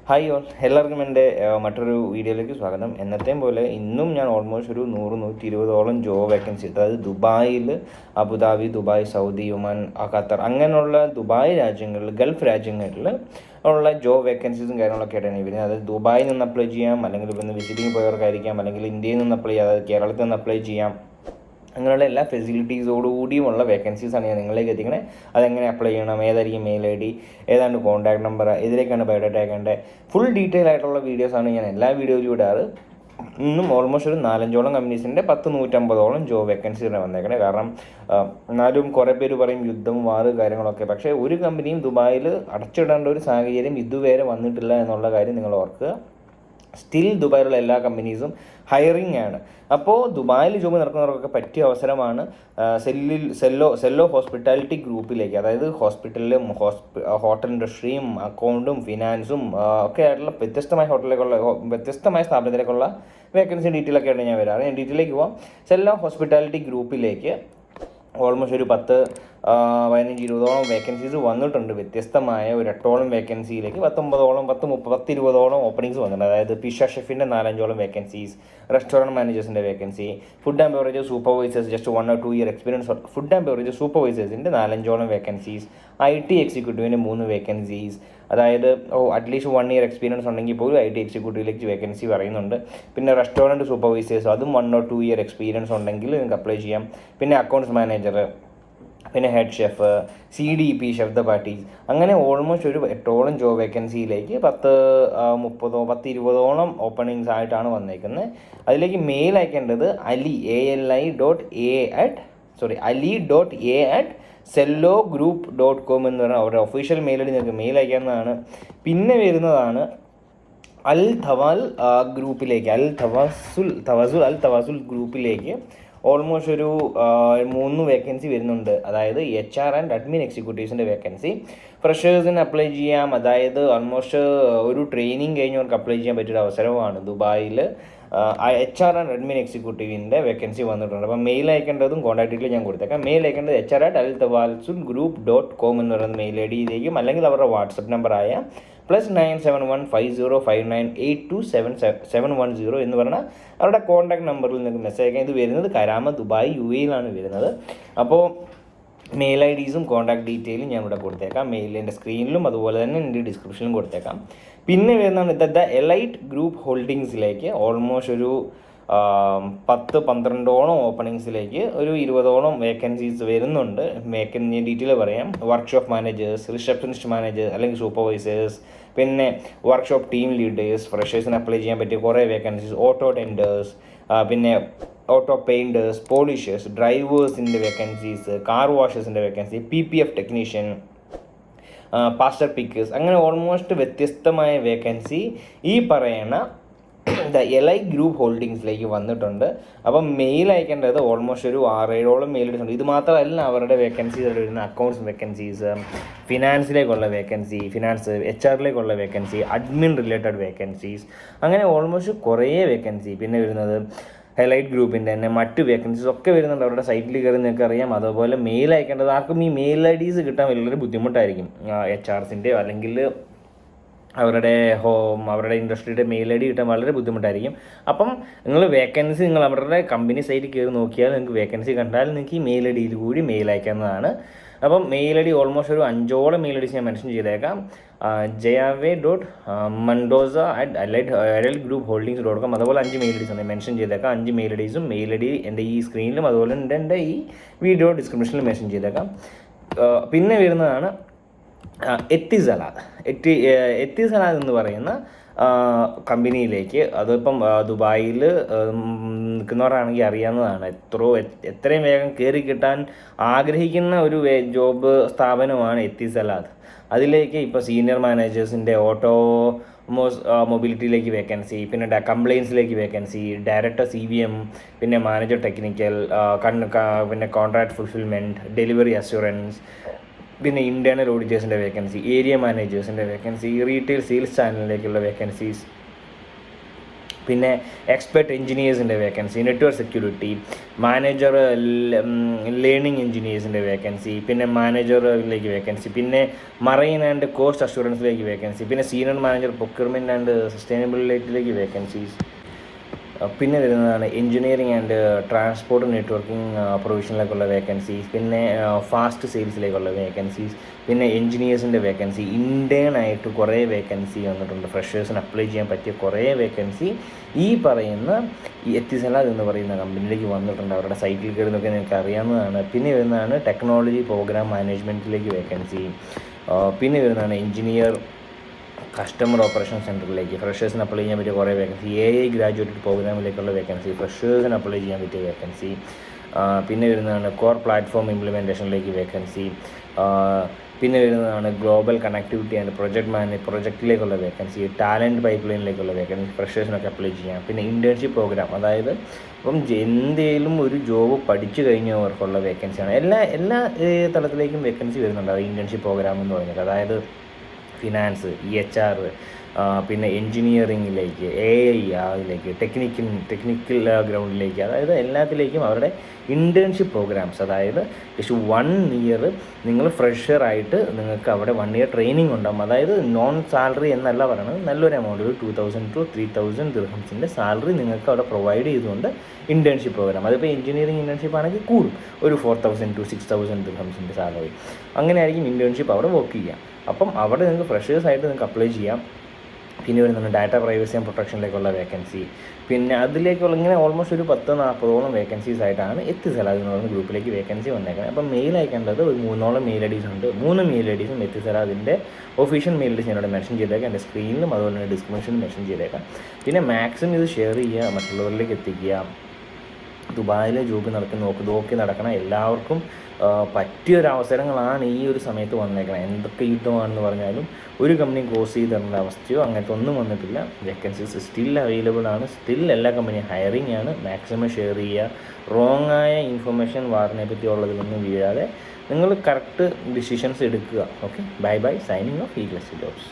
Hi all, എല്ലാവർക്കും എൻ്റെ മറ്റൊരു വീഡിയോയിലേക്ക് സ്വാഗതം. എന്നത്തെയും പോലെ ഇന്നും ഞാൻ ഓൾമോസ്റ്റ് ഒരു 100-120ഓളം ജോബ് വേക്കൻസി, അതായത് ദുബായിൽ, Abu Dhabi, Dubai, Saudi, Oman, Qatar അങ്ങനെയുള്ള ദുബായ് രാജ്യങ്ങളിൽ, ഗൾഫ് രാജ്യങ്ങളിൽ ഉള്ള ജോബ് വേക്കൻസീസും കാര്യങ്ങളൊക്കെ ആയിട്ടാണ് വരുന്നത്. അതായത് ദുബായിൽ നിന്ന് അപ്ലൈ ചെയ്യാം, അല്ലെങ്കിൽ ഇപ്പം വിസിറ്റിംഗ് പോയവർക്കായിരിക്കാം, അല്ലെങ്കിൽ ഇന്ത്യയിൽ നിന്ന് അപ്ലൈ ചെയ്യാം, അതായത് കേരളത്തിൽ നിന്ന് അപ്ലൈ ചെയ്യാം. അങ്ങനെയുള്ള എല്ലാ ഫെസിലിറ്റീസോടുകൂടിയുമുള്ള വേക്കൻസീസാണ് ഞാൻ നിങ്ങളിലേക്ക് എത്തിക്കണേ. അതെങ്ങനെ അപ്ലൈ ചെയ്യണം, ഏതായിരിക്കും മെയിൽ ഐ ഡി, ഏതാണ്ട് കോൺടാക്ട് നമ്പർ, ഇതിലേക്കാണ് ബയോഡാറ്റ അയക്കേണ്ടത്, ഫുൾ ഡീറ്റെയിൽ ആയിട്ടുള്ള വീഡിയോസാണ് ഞാൻ എല്ലാ വീഡിയോയിലും ഇടാറ്. ഇന്നും ഓൾമോസ്റ്റ് ഒരു 4-5ഓളം കമ്പനീസിൻ്റെ 100-150ഓളം ജോബ് വേക്കൻസിയാണ് വന്നേക്കണേ. കാരണം എന്നാലും കുറേ പേര് പറയും യുദ്ധം, വാറ് കാര്യങ്ങളൊക്കെ. പക്ഷേ ഒരു കമ്പനിയും ദുബായിൽ അടച്ചിടേണ്ട ഒരു സാഹചര്യം ഇതുവരെ വന്നിട്ടില്ല എന്നുള്ള കാര്യം നിങ്ങൾ ഓർക്കുക. സ്റ്റിൽ ദുബായിലുള്ള എല്ലാ കമ്പനീസും ഹയറിംഗ് ആണ്. അപ്പോൾ ദുബായിൽ ജോബ് നടക്കുന്നവർക്കൊക്കെ പറ്റിയ അവസരമാണ്. സെല്ലോ ഹോസ്പിറ്റാലിറ്റി ഗ്രൂപ്പിലേക്ക്, അതായത് ഹോസ്പിറ്റലിലും ഹോട്ടൽ ഇൻഡസ്ട്രിയും അക്കൗണ്ടും ഫിനാൻസും ഒക്കെ ആയിട്ടുള്ള വ്യത്യസ്തമായ സ്ഥാപനത്തിലേക്കുള്ള വേക്കൻസി ഡീറ്റെയിലൊക്കെയാണ് ഞാൻ വരാറ്. ഞാൻ ഡീറ്റെയിലേക്ക് പോവാം. സെല്ലോ ഹോസ്പിറ്റാലിറ്റി ഗ്രൂപ്പിലേക്ക് ഓൾമോസ്റ്റ് ഒരു 10-15-20ഓളം വേക്കൻസീസ് വന്നിട്ടുണ്ട്. വ്യത്യസ്തമായ ഒരു 8ഓളം വേക്കൻസിയിലേക്ക് 19ഓളം 10-20ഓളം ഓപ്പണിങ്സ് വന്നിട്ടുണ്ട്. അതായത് പിസ്സ ഷെഫിൻ്റെ 4-5ഓളം വേക്കൻസീസ്, റെസ്റ്റോറൻറ്റ് മാനേജേഴ്സിൻ്റെ vacancy, food and beverage supervisors just 1 or 2 year experience food and beverage സൂപ്പർവൈസേഴ്സിൻ്റെ 4-5ഓളം വേക്കൻസീസ്, IT എക്സിക്യൂട്ടീവിൻ്റെ 3 വേക്കൻസീസ്, അതായത് അറ്റ്ലീസ്റ്റ് 1 year എക്സ്പീരിയൻസ് ഉണ്ടെങ്കിൽ പോലും IT എക്സിക്യൂട്ടീവിലേക്ക് വേക്കൻസി പറയുന്നുണ്ട്. പിന്നെ റെസ്റ്റോറൻറ്റ് സൂപ്പർവൈസേഴ്സ്, അതും 1 or 2 year എക്സ്പീരിയൻസ് ഉണ്ടെങ്കിൽ നിങ്ങൾക്ക് അപ്ലൈ ചെയ്യാം. പിന്നെ അക്കൗണ്ട്സ് മാനേജർ, പിന്നെ head chef, CDP chef the parties, അങ്ങനെ ഓൾമോസ്റ്റ് ഒരു 8ഓളം ജോബ് വേക്കൻസിയിലേക്ക് 10-20ഓളം ഓപ്പണിങ്സ് ആയിട്ടാണ് വന്നേക്കുന്നത്. അതിലേക്ക് മെയിൽ അയക്കേണ്ടത് ali.a@sellogroup.com എന്ന് പറഞ്ഞാൽ അവരുടെ ഒഫീഷ്യൽ മെയിൽ ഐ ഡി നിങ്ങൾക്ക് മെയിൽ അയക്കാവുന്നതാണ്. പിന്നെ വരുന്നതാണ് അൽ തവാസുൽ ഗ്രൂപ്പിലേക്ക് ഓൾമോസ്റ്റ് ഒരു 3 വേക്കൻസി വരുന്നുണ്ട്. അതായത് HR ആൻഡ് അഡ്മിൻ എക്സിക്യൂട്ടീവ്സിൻ്റെ വേക്കൻസി. ഫ്രഷേഴ്സിന് അപ്ലൈ ചെയ്യാം. അതായത് ഓൾമോസ്റ്റ് ഒരു ട്രെയിനിങ് കഴിഞ്ഞവർക്ക് അപ്ലൈ ചെയ്യാൻ പറ്റിയൊരു അവസരമാണ് ദുബായിൽ. HR ആൻഡ് അഡ്മിൻ എക്സിക്യൂട്ടീവിൻ്റെ വേക്കൻസി വന്നിട്ടുണ്ട്. അപ്പം മെയിൽ അയക്കേണ്ടതും കോൺടാക്ട് ഡീറ്റെയിൽ ഞാൻ കൊടുത്തേക്കാം. മെയിൽ അയക്കേണ്ടത് HR@altawalsulgroup.com എന്ന് പറയുന്ന മെയിൽ ഐ ഡിയിലേക്കും, അല്ലെങ്കിൽ അവരുടെ വാട്സപ്പ് നമ്പറായ +9715059827710 എന്ന് പറഞ്ഞാൽ അവരുടെ കോൺടാക്ട് നമ്പറിൽ നിങ്ങൾക്ക് മെസ്സേജ് അയക്കാം. ഇത് വരുന്നത് കരാമ ദുബായ് UAE വരുന്നത്. അപ്പോൾ മെയിൽ ഐ ഡീസും കോൺടാക്ട് ഡീറ്റെയിലും ഞാൻ ഇവിടെ കൊടുത്തേക്കാം. മെയിലിൻ്റെ സ്ക്രീനിലും അതുപോലെ തന്നെ എൻ്റെ ഡിസ്ക്രിപ്ഷനിലും കൊടുത്തേക്കാം. പിന്നെ വരുന്നതാണ് ദ എലൈറ്റ് ഗ്രൂപ്പ് ഹോൾഡിങ്സിലേക്ക് ഓൾമോസ്റ്റ് ഒരു 10-12ഓളം ഓപ്പണിങ്സിലേക്ക് ഒരു 20ഓളം വേക്കൻസീസ് വരുന്നുണ്ട്. വേക്കൻസി ഡീറ്റെയിൽ പറയാം. വർക്ക്ഷോപ്പ് മാനേജേഴ്സ്, റിസപ്ഷനിസ്റ്റ് മാനേജേഴ്സ് അല്ലെങ്കിൽ സൂപ്പർവൈസേഴ്സ്, പിന്നെ വർക്ക്ഷോപ്പ് ടീം ലീഡേഴ്സ്, ഫ്രഷേഴ്സിന് അപ്ലൈ ചെയ്യാൻ പറ്റിയ കുറേ വേക്കൻസീസ്, ഓട്ടോ ടെൻഡേഴ്സ്, പിന്നെ ഓട്ടോ പെയിൻറ്റേഴ്സ്, പോളിഷേഴ്സ്, ഡ്രൈവേഴ്സിൻ്റെ വേക്കൻസീസ്, കാർ വാഷേഴ്സിൻ്റെ vacancy, PPF technician, pastor pickers, അങ്ങനെ ഓൾമോസ്റ്റ് വ്യത്യസ്തമായ വേക്കൻസി ഈ പറയുന്ന ദ എലൈറ്റ് ഗ്രൂപ്പ് ഹോൾഡിങ്സിലേക്ക് വന്നിട്ടുണ്ട്. അപ്പം മെയിൽ അയക്കേണ്ടത് ഓൾമോസ്റ്റ് ഒരു 6-7ഓളം മെയിൽ ഉണ്ട്. ഇത് മാത്രമല്ല അവരുടെ വേക്കൻസീസ് വരുന്ന അക്കൗണ്ട്സ് വേക്കൻസീസ്, ഫിനാൻസിലേക്കുള്ള വേക്കൻസി, HR-ലേക്കുള്ള വേക്കൻസി, അഡ്മിൻ റിലേറ്റഡ് വേക്കൻസീസ്, അങ്ങനെ ഓൾമോസ്റ്റ് കുറേ വേക്കൻസി. പിന്നെ വരുന്നത് ഹൈലൈറ്റ് ഗ്രൂപ്പിൻ്റെ തന്നെ മറ്റ് വേക്കൻസീസ് ഒക്കെ വരുന്നുണ്ട്. അവരുടെ സൈറ്റിൽ കയറി നിങ്ങൾക്ക് അറിയാം. അതുപോലെ മെയിൽ അയക്കേണ്ടത് ആർക്കും ഈ മെയിൽ IDs കിട്ടാൻ വളരെ ബുദ്ധിമുട്ടായിരിക്കും. HRസിൻ്റെ അല്ലെങ്കിൽ അവരുടെ ഇൻഡസ്ട്രിയുടെ മെയിൽ ID കിട്ടാൻ വളരെ ബുദ്ധിമുട്ടായിരിക്കും. അപ്പം നിങ്ങൾ വേക്കൻസി അവരുടെ കമ്പനി സൈറ്റിൽ കയറി നോക്കിയാൽ നിങ്ങൾക്ക് വേക്കൻസി കണ്ടാൽ നിങ്ങൾക്ക് ഈ മെയിൽ IDയിൽ കൂടി മെയിൽ അയക്കാവുന്നതാണ്. അപ്പം മെയിൽ ID ഓൾമോസ്റ്റ് ഒരു 5ഓളം മെയിൽ IDs ഞാൻ മെൻഷൻ ചെയ്തേക്കാം. jave.mendoza@alliedgroupholdings.com അതുപോലെ 5 മെയിൽ IDs ആണ് മെൻഷൻ ചെയ്തേക്കാം. 5 മെയിൽ IDസും മെയിൽ ID എൻ്റെ ഈ സ്ക്രീനിലും അതുപോലെ എൻ്റെ ഈ വീഡിയോ ഡിസ്ക്രിപ്ഷനിലും മെൻഷൻ ചെയ്തേക്കാം. പിന്നെ വരുന്നതാണ് എത്തിസലാദ് എന്ന് പറയുന്ന കമ്പനിയിലേക്ക്. അതിപ്പം ദുബായിൽ നിൽക്കുന്നവരാണെങ്കിൽ അറിയാവുന്നതാണ്. എത്രയും വേഗം കയറി കിട്ടാൻ ആഗ്രഹിക്കുന്ന ഒരു ജോബ് സ്ഥാപനമാണ് എത്തിസലാദ്. അതിലേക്ക് ഇപ്പോൾ സീനിയർ മാനേജേഴ്സിൻ്റെ മൊബിലിറ്റിയിലേക്ക് വേക്കൻസി, പിന്നെ കംപ്ലയിൻസിലേക്ക് വേക്കൻസി, ഡയറക്ടർ CVM, പിന്നെ മാനേജർ ടെക്നിക്കൽ, പിന്നെ കോൺട്രാക്ട് ഫുൾഫിൽമെൻറ്റ്, ഡെലിവറി അസ്യൂറൻസ്, പിന്നെ ഇൻറ്റേർണൽ ഓഡിറ്റേഴ്സിൻ്റെ വേക്കൻസി, ഏരിയ മാനേജേഴ്സിൻ്റെ വേക്കൻസി, റീറ്റെയിൽ സെയിൽസ് ചാനലിലേക്കുള്ള വേക്കൻസീസ്, പിന്നെ എക്സ്പെർട്ട് എഞ്ചിനീയേഴ്സിൻ്റെ vacancy, network security, manager learning എഞ്ചിനീയേഴ്സിൻ്റെ വേക്കൻസി, പിന്നെ മാനേജറിലേക്ക് വേക്കൻസി, പിന്നെ മറൈൻ ആൻഡ് കോസ്റ്റ് അഷുറൻസിലേക്ക് വേക്കൻസി, പിന്നെ സീനിയർ മാനേജർ പ്രൊക്യൂർമെൻറ്റ് ആൻഡ് സസ്റ്റൈനബിലിറ്റിയിലേക്ക് വേക്കൻസീസ്. പിന്നെ വരുന്നതാണ് എഞ്ചിനീയറിംഗ് ആൻഡ് ട്രാൻസ്പോർട്ട് നെറ്റ്വർക്കിംഗ് പ്രൊവിഷനിലേക്കുള്ള വേക്കൻസീസ്, പിന്നെ ഫാസ്റ്റ് സെയിൽസിലേക്കുള്ള വേക്കൻസീസ്, പിന്നെ എഞ്ചിനീയേഴ്സിൻ്റെ വേക്കൻസി, ഇൻറ്റേണായിട്ട് കുറേ വേക്കൻസി വന്നിട്ടുണ്ട്. ഫ്രഷേഴ്സിന് അപ്ലൈ ചെയ്യാൻ പറ്റിയ കുറേ വേക്കൻസി ഈ പറയുന്ന എത്തിസലാദ് എന്ന് പറയുന്ന കമ്പനിയിലേക്ക് വന്നിട്ടുണ്ട്. അവരുടെ സൈറ്റിൽ കയറുന്നൊക്കെ നിങ്ങൾക്ക് അറിയാവുന്നതാണ്. പിന്നെ വരുന്നതാണ് ടെക്നോളജി പ്രോഗ്രാം മാനേജ്മെൻറ്റിലേക്ക് വേക്കൻസി. പിന്നെ വരുന്നതാണ് എഞ്ചിനീയർ കസ്റ്റമർ ഓപ്പറേഷൻ സെൻറ്ററിലേക്ക് ഫ്രഷേഴ്സിന് അപ്ലൈ ചെയ്യാൻ പറ്റിയ കുറേ വേക്കൻസി. AI ഗ്രാജുവേറ്റ് പ്രോഗ്രാമിലേക്കുള്ള വേക്കൻസി, ഫ്രഷേഴ്സിന് അപ്ലൈ ചെയ്യാൻ പറ്റിയ വേക്കൻസി. പിന്നെ വരുന്നതാണ് കോർ പ്ലാറ്റ്ഫോം ഇംപ്ലിമെൻറ്റേഷനിലേക്ക് വേക്കൻസി. പിന്നെ വരുന്നതാണ് ഗ്ലോബൽ കണക്ടിവിറ്റി ആൻഡ് പ്രൊജക്റ്റിലേക്കുള്ള വേക്കൻസി, ടാലൻറ്റ് പൈപ്പ് ലൈനിലേക്കുള്ള വേക്കൻസി, ഫ്രഷേഴ്സിനൊക്കെ അപ്ലൈ ചെയ്യാം. പിന്നെ ഇൻറ്റേൺഷിപ്പ് പ്രോഗ്രാം, അതായത് ഇപ്പം എന്തെങ്കിലും ഒരു ജോബ് പഠിച്ചു കഴിഞ്ഞവർക്കുള്ള വേക്കൻസിയാണ്. എല്ലാ തലത്തിലേക്കും വേക്കൻസി വരുന്നുണ്ട്. അത് ഇൻറ്റേൺഷിപ്പ് പ്രോഗ്രാം എന്ന് പറഞ്ഞാൽ, അതായത് ഫിനാൻസ്, EHR, പിന്നെ എൻജിനീയറിങ്ങിലേക്ക്, AI അതിലേക്ക്, ടെക്നിക്കൽ ഗ്രൗണ്ടിലേക്ക്, അതായത് എല്ലാത്തിലേക്കും അവരുടെ ഇൻറ്റേൺഷിപ്പ് പ്രോഗ്രാംസ്, അതായത് ജസ്റ്റ് 1 ഇയർ നിങ്ങൾ ഫ്രഷറായിട്ട് നിങ്ങൾക്ക് അവിടെ 1 ഇയർ ട്രെയിനിങ് ഉണ്ടാകും. അതായത് നോൺ സാലറി എന്നല്ല പറയുന്നത്, നല്ലൊരു എമൗണ്ട്, ഒരു 2000 to 3000 ദിർഹംസിൻ്റെ സാലറി നിങ്ങൾക്ക് അവിടെ പ്രൊവൈഡ് ചെയ്തുകൊണ്ട് ഇൻറ്റേൺഷിപ്പ് പ്രോഗ്രാം. അതിപ്പോൾ എഞ്ചിനീയറിംഗ് ഇൻറ്റേൺഷിപ്പ് ആണെങ്കിൽ കൂടും, ഒരു 4000 to 6000 ദിർഹംസിൻ്റെ സാലറി. അങ്ങനെയായിരിക്കും ഇൻറ്റേൺഷിപ്പ് അവിടെ വർക്ക് ചെയ്യാം. അപ്പം അവിടെ നിങ്ങൾക്ക് ഫ്രഷേഴ്സായിട്ട് നിങ്ങൾക്ക് അപ്ലൈ ചെയ്യാം. പിന്നെ വരുന്നുണ്ട് ഡാറ്റ പ്രൈവസി ആൻഡ് പ്രൊട്ടക്ഷനിലേക്കുള്ള വേക്കൻസി. പിന്നെ അതിലേക്കുള്ള ഇങ്ങനെ ഓൾമോസ്റ്റ് ഒരു 10-40ഓളം വേക്കൻസീസ് ആയിട്ടാണ് എത്തിസലാദ് എന്ന് പറയുന്ന ഗ്രൂപ്പിലേക്ക് വേക്കൻസി വന്നേക്കുന്നത്. അപ്പം മെയിൽ അയക്കേണ്ടത് ഒരു 3ഓളം മെയിൽ ഐ ഡീസ് ഉണ്ട്. 3 മെയിൽ ഐ ഡീസും എത്തിസലാദിൻ്റെ ഒഫീഷ്യൽ മെയിൽ ഐ ഡീസ് ഞാനിവിടെ മെൻഷൻ ചെയ്തേക്കാം, എൻ്റെ സ്ക്രീനിലും അതുപോലെ തന്നെ ഡിസ്ക്രിപ്ഷനിലും മെൻഷൻ ചെയ്തേക്കാം. പിന്നെ മാക്സിമം ഇത് ഷെയർ ചെയ്യുക, മറ്റുള്ളവരിലേക്ക് എത്തിക്കുക. ദുബായിൽ ജോബ് നോക്കി നടക്കണ എല്ലാവർക്കും പറ്റിയൊരവസരങ്ങളാണ് ഈ ഒരു സമയത്ത് വന്നേക്കണം. എന്തൊക്കെ യുദ്ധമാണെന്ന് പറഞ്ഞാലും ഒരു കമ്പനി ക്ലോസ് ചെയ്ത് തരേണ്ട അവസ്ഥയോ അങ്ങനത്തെ ഒന്നും വന്നിട്ടില്ല. വേക്കൻസീസ് സ്റ്റിൽ അവൈലബിൾ ആണ്. സ്റ്റിൽ എല്ലാ കമ്പനിയും ഹയറിംഗ് ആണ്. മാക്സിമം ഷെയർ ചെയ്യുക. റോങ് ആയ ഇൻഫർമേഷൻ വാറിനെ പറ്റിയുള്ളതിലൊന്നും വീഴാതെ നിങ്ങൾ കറക്റ്റ് ഡിസിഷൻസ് എടുക്കുക. Okay, bye. Signing off Eagles jobs.